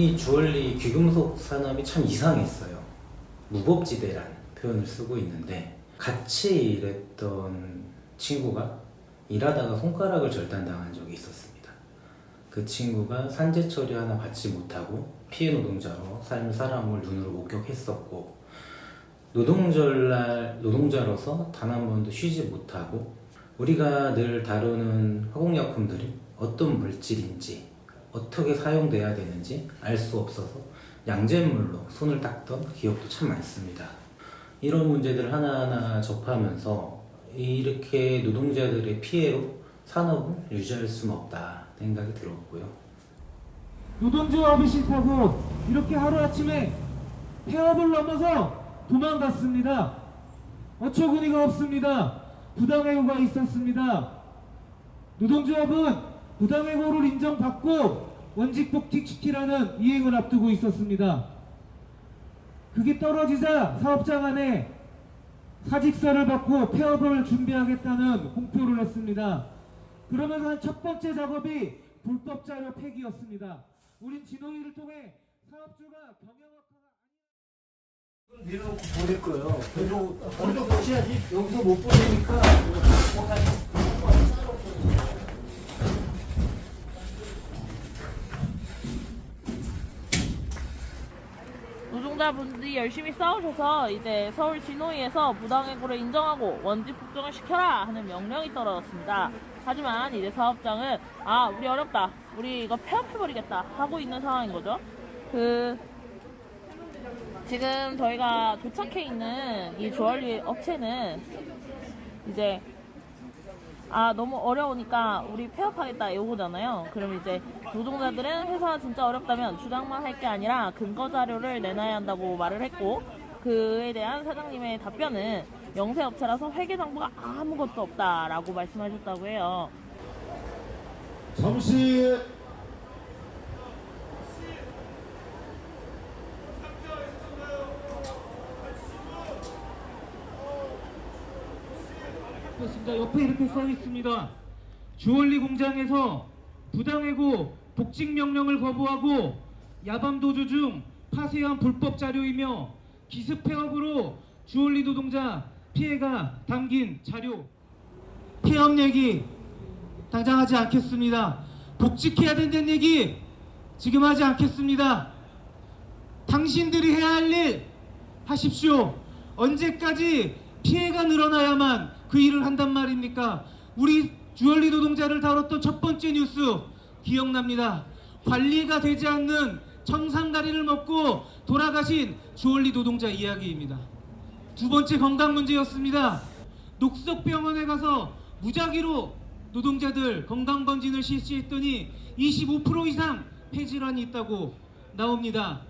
이 주얼리 귀금속 산업이 참 이상했어요. 무법지대라는 표현을 쓰고 있는데, 같이 일했던 친구가 일하다가 손가락을 절단당한 적이 있었습니다. 그 친구가 산재 처리 하나 받지 못하고 피해 노동자로 삶을 살아온 걸 눈으로 목격했었고, 노동자로서 단 한 번도 쉬지 못하고, 우리가 늘 다루는 화공약품들이 어떤 물질인지 어떻게 사용돼야 되는지 알 수 없어서 양잿물로 손을 닦던 기억도 참 많습니다. 이런 문제들 하나하나 접하면서 이렇게 노동자들의 피해로 산업을 유지할 수는 없다 생각이 들었고요. 노동조합이 싫다고 이렇게 하루아침에 폐업을 넘어서 도망갔습니다. 어처구니가 없습니다. 부당해고가 있었습니다. 노동조합은 부당해고를 인정받고 원직 복직시키라는 이행을 앞두고 있었습니다. 그게 떨어지자 사업자 간에 사직서를 받고 폐업을 준비하겠다는 공표를 했습니다. 그러면서 한 첫 번째 작업이 불법 자료 폐기였습니다. 우린 진호위를 통해 사업주가 경영학과가 내려놓고 보낼 거예요. 그리고 먼저 보셔야지. 여기서 못 보내니까 노동자분들이 열심히 싸우셔서 이제 서울 진호위에서 부당해고를 인정하고 원직 복종을 시켜라 하는 명령이 떨어졌습니다. 하지만 이제 사업장은 우리 어렵다, 우리 이거 폐업해버리겠다 하고 있는 상황인 거죠. 지금 저희가 도착해 있는 이 주얼리 업체는 이제 너무 어려우니까 우리 폐업하겠다 요거잖아요. 그럼 이제 노동자들은 회사가 진짜 어렵다면 주장만 할 게 아니라 근거 자료를 내놔야 한다고 말을 했고, 그에 대한 사장님의 답변은 영세업체라서 회계 정보가 아무것도 없다라고 말씀하셨다고 해요. 잠시 그렇습니다. 옆에 이렇게 써 있습니다. 주얼리 공장에서 부당해고 복직 명령을 거부하고 야밤 도주 중 파쇄한 불법 자료이며 기습 폐업으로 주얼리 노동자 피해가 담긴 자료. 폐업 얘기 당장 하지 않겠습니다. 복직해야 된다는 얘기 지금 하지 않겠습니다. 당신들이 해야 할 일 하십시오. 언제까지 피해가 늘어나야만 그 일을 한단 말입니까? 우리 주얼리 노동자를 다뤘던 첫 번째 뉴스 기억납니다. 관리가 되지 않는 청산가리를 먹고 돌아가신 주얼리 노동자 이야기입니다. 두 번째 건강 문제였습니다. 녹석병원에 가서 무작위로 노동자들 건강검진을 실시했더니 25% 이상 폐질환이 있다고 나옵니다.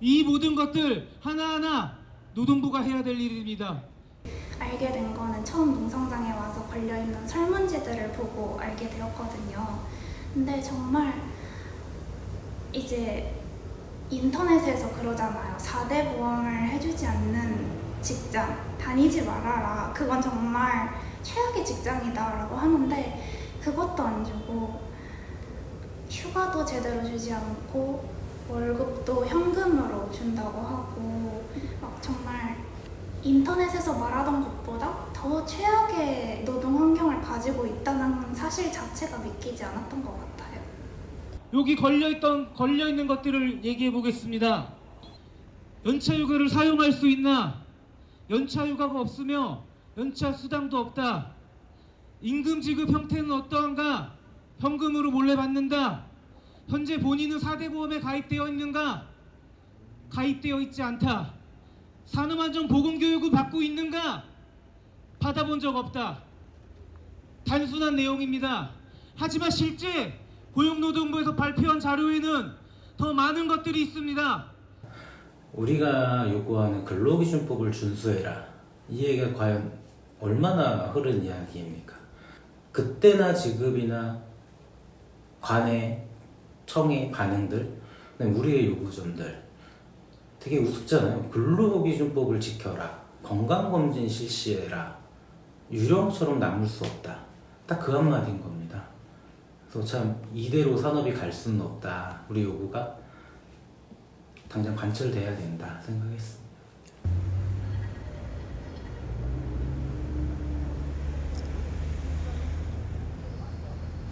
이 모든 것들 하나하나 노동부가 해야 될 일입니다. 알게 된 거는 처음 농성장에 와서 걸려있는 설문지들을 보고 알게 되었거든요. 근데 정말 이제 인터넷에서 그러잖아요. 4대 보험을 해주지 않는 직장 다니지 말아라. 그건 정말 최악의 직장이다 라고 하는데, 그것도 안 주고 휴가도 제대로 주지 않고 월급도 현금으로 준다고 하고, 막 정말 인터넷에서 말하던 것보다 더 최악의 노동 환경을 가지고 있다는 사실 자체가 믿기지 않았던 것 같아요. 여기 걸려있는 것들을 얘기해 보겠습니다. 연차휴가를 사용할 수 있나? 연차휴가가 없으며 연차 수당도 없다. 임금 지급 형태는 어떠한가? 현금으로 몰래 받는다. 현재 본인은 4대 보험에 가입되어 있는가? 가입되어 있지 않다. 산업안전보건교육을 받고 있는가? 받아본 적 없다. 단순한 내용입니다. 하지만 실제 고용노동부에서 발표한 자료에는 더 많은 것들이 있습니다. 우리가 요구하는 근로기준법을 준수해라, 이 얘기가 과연 얼마나 흐른 이야기입니까? 그때나 지금이나 관의 청의 반응들, 우리의 요구점들 되게 우습잖아요. 근로기준법을 지켜라, 건강검진 실시해라, 유령처럼 남을 수 없다. 딱 그 한마디인 겁니다. 그래서 참 이대로 산업이 갈 수는 없다. 우리 요구가 당장 관철돼야 된다 생각했습니다.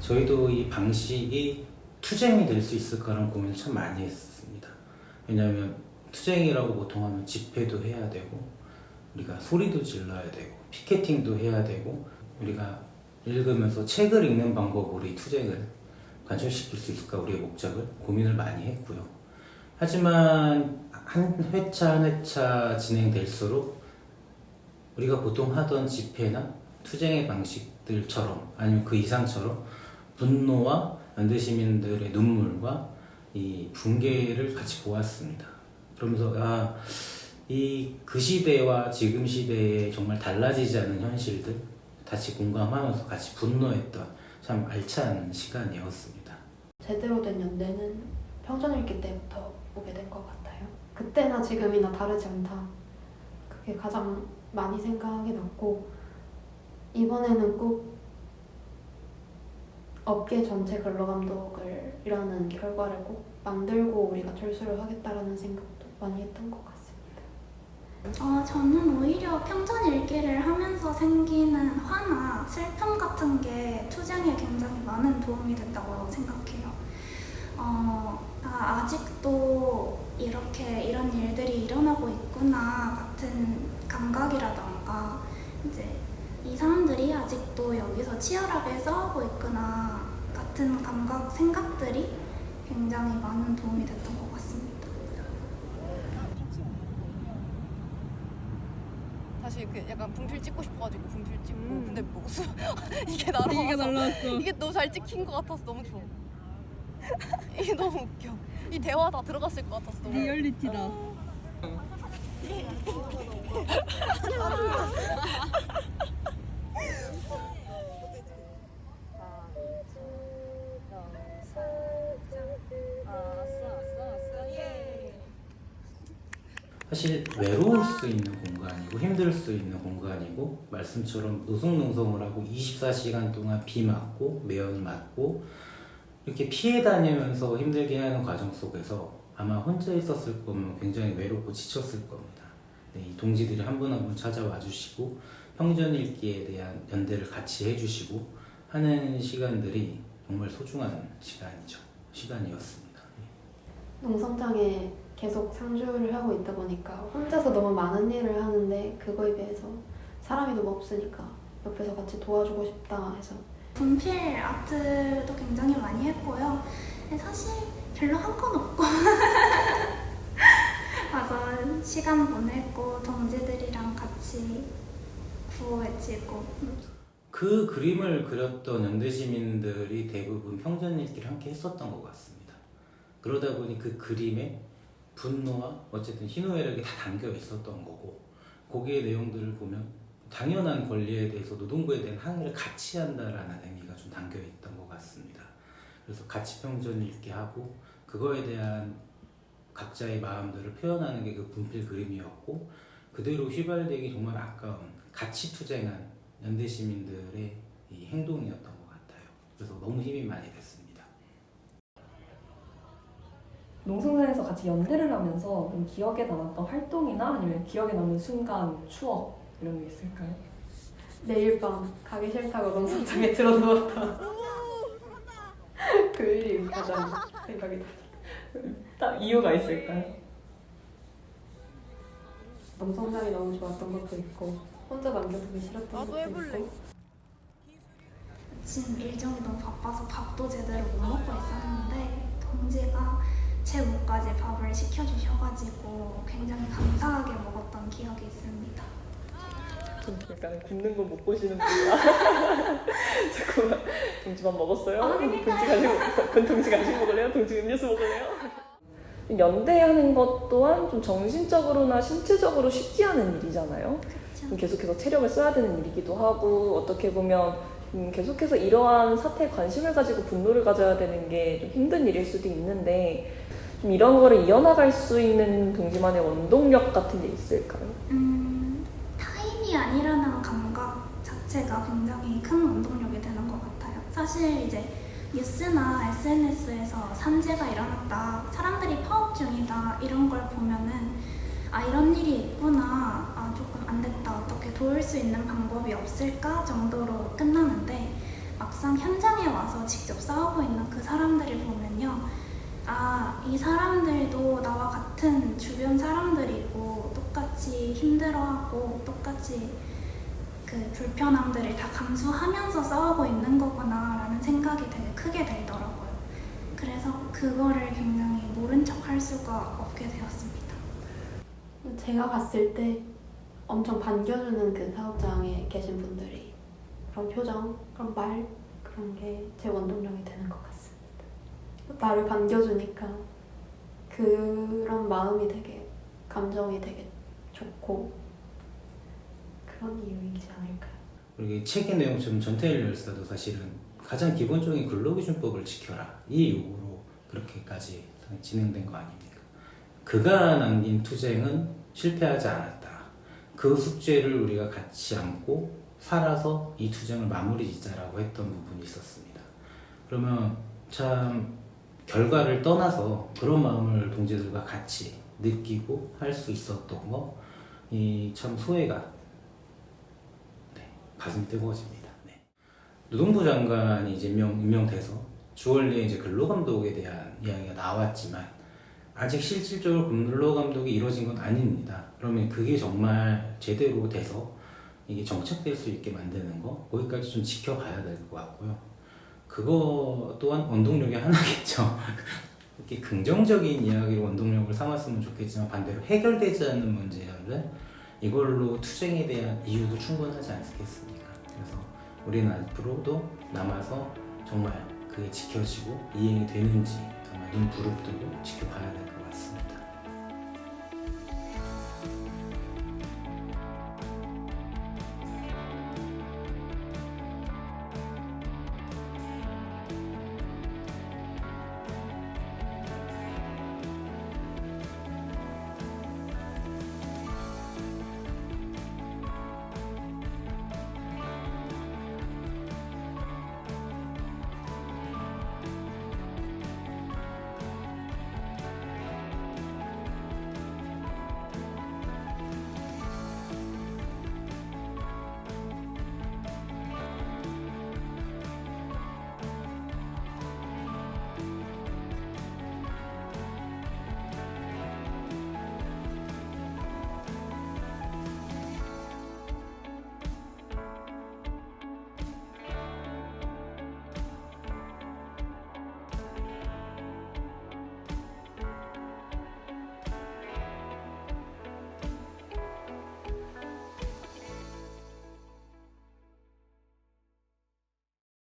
저희도 이 방식이 투쟁이 될 수 있을까라는 고민을 참 많이 했습니다. 왜냐하면 투쟁이라고 보통 하면 집회도 해야 되고 우리가 소리도 질러야 되고 피켓팅도 해야 되고 우리가 읽으면서 책을 읽는 방법으로 이 투쟁을 관철시킬 수 있을까 우리의 목적을 고민을 많이 했고요. 하지만 한 회차 한 회차 진행될수록 우리가 보통 하던 집회나 투쟁의 방식들처럼 아니면 그 이상처럼 분노와 연대시민들의 눈물과 이 붕괴를 같이 보았습니다. 그러면서 그 시대와 지금 시대에 정말 달라지지 않은 현실들 다시 공감하면서 같이 분노했던 참 알찬 시간이었습니다. 제대로 된 연대는 평전일기 때부터 보게 된 것 같아요. 그때나 지금이나 다르지 않다. 그게 가장 많이 생각이 났고 이번에는 꼭 업계 전체 근로감독이라는 결과를 꼭 만들고 우리가 철수를 하겠다라는 생각도 많이 했던 것 같습니다. 저는 오히려 평전일기를 하면서 생기는 화나 슬픔 같은 게 투쟁에 굉장히 많은 도움이 됐다고 생각해요. 아직도 이런 일들이 일어나고 있구나 같은 감각이라던가 이제 이 사람들이 아직도 여기서 치열하게 싸우고 있구나 같은 생각들이 굉장히 많은 도움이 됐던 것 같습니다. 사실 그 약간 분필 찍고 싶어가지고 분필 찍고 근데 뭐 이게 날아왔어. 이게 너무 잘 찍힌 것 같아서 너무 좋아. 이게 너무 웃겨. 이 대화 다 들어갔을 것 같아서 너무 리얼리티다. 사실 외로울 수 있는 공간이고 힘들 수 있는 공간이고 말씀처럼 노송농성을 하고 24시간 동안 비 맞고 매연 맞고 이렇게 피해 다니면서 힘들게 하는 과정 속에서 아마 혼자 있었을 거면 굉장히 외롭고 지쳤을 겁니다. 네, 이 동지들이 한 분 한 분 찾아와 주시고 평전일기에 대한 연대를 같이 해주시고 하는 시간들이 정말 소중한 시간이었습니다. 농성장에 계속 상주를 하고 있다 보니까 혼자서 너무 많은 일을 하는데 그거에 비해서 사람이 너무 없으니까 옆에서 같이 도와주고 싶다 해서 분필 아트도 굉장히 많이 했고요. 근데 사실 별로 한 건 없고 와서 시간 보내고 동지들이랑 같이 구호 외치고 그 그림을 그렸던 연대시민들이 대부분 평전일기를 함께 했었던 것 같습니다. 그러다 보니 그 그림에 분노와 어쨌든 희노애락이 다 담겨 있었던 거고 거기에 내용들을 보면 당연한 권리에 대해서 노동부에 대한 항의를 같이 한다라는 의미가 좀 담겨 있던 것 같습니다. 그래서 같이 평전일기 하고 그거에 대한 각자의 마음들을 표현하는 게 그 분필 그림이었고 그대로 휘발되기 정말 아까운 같이 투쟁한 연대시민들의 이 행동이었던 것 같아요. 그래서 너무 힘이 많이 됐습니다. 농성장에서 같이 연대를 하면서 좀 기억에 남았던 활동이나 아니면 기억에 남는 순간, 추억 이런 게 있을까요? 매일 밤 가기 싫다고 농성장에 들어누웠던 그 일이 가장 생각이 나요. 딱 이유가 있을까요? 농성장이 너무 좋았던 것도 있고 혼자 남겨두기 싫었던 것도 있고 지금 일정이 너무 바빠서 밥도 제대로 못 먹고 있었는데 동지가 제 목까지 밥을 시켜주셔가지고 굉장히 감사하게 먹었던 기억이 있습니다. 좀 약간 굽는 거 못 보시는구나. 자꾸만 동지밥 먹었어요? 동지 간식 먹을래요? 동지 음료수 먹을래요? 연대하는 것 또한 좀 정신적으로나 신체적으로 쉽지 않은 일이잖아요. 좀 계속해서 체력을 써야 되는 일이기도 하고 어떻게 보면 계속해서 이러한 사태에 관심을 가지고 분노를 가져야 되는 게 좀 힘든 일일 수도 있는데 좀 이런 거를 이어나갈 수 있는 동지만의 원동력 같은 게 있을까요? 타인이 아니라는 감각 자체가 굉장히 큰 원동력이 되는 것 같아요. 사실 이제 뉴스나 SNS에서 산재가 일어났다, 사람들이 파업 중이다 이런 걸 보면은 아 이런 일이 있구나, 아 조금 안 됐다, 어떻게 도울 수 있는 방법이 없을까 정도로 끝나는데 막상 현장에 와서 직접 싸우고 있는 그 사람들을 보면요, 아 이 사람들도 나와 같은 주변 사람들이고 똑같이 힘들어하고 똑같이 그 불편함들을 다 감수하면서 싸우고 있는 거구나 라는 생각이 되게 크게 들더라고요. 그래서 그거를 굉장히 모른 척 할 수가 없게 되었습니다. 제가 갔을 때 엄청 반겨주는 그 사업장에 계신 분들이 그런 표정, 그런 말, 그런 게 제 원동력이 되는 것 같습니다. 나를 반겨주니까 그런 마음이 되게, 감정이 되게 좋고 그런 이유이지 않을까요? 그리고 책의 내용처럼 전태일 열사도 사실은 가장 기본적인 근로기준법을 지켜라 이 요구로 그렇게까지 진행된 거 아닙니까? 그가 남긴 투쟁은 실패하지 않았다. 그 숙제를 우리가 같이 안고 살아서 이 투쟁을 마무리 짓자라고 했던 부분이 있었습니다. 그러면 참 결과를 떠나서 그런 마음을 동지들과 같이 느끼고 할 수 있었던 거, 이 참 소회가 가슴이 뜨거워집니다. 네. 노동부 장관이 이제 임명돼서 주얼리의 이제 근로감독에 대한 이야기가 나왔지만 아직 실질적으로 근로감독이 이루어진 건 아닙니다. 그러면 그게 정말 제대로 돼서 이게 정착될 수 있게 만드는 거, 거기까지 좀 지켜봐야 될 것 같고요. 그거 또한 원동력의 하나겠죠. 이렇게 긍정적인 이야기로 원동력을 삼았으면 좋겠지만 반대로 해결되지 않는 문제를 이걸로 투쟁에 대한 이유도 충분하지 않겠습니까? 그래서 우리는 앞으로도 남아서 정말 그게 지켜지고 이행이 되는지 정말 눈 부릅뜨고 지켜봐야 된다.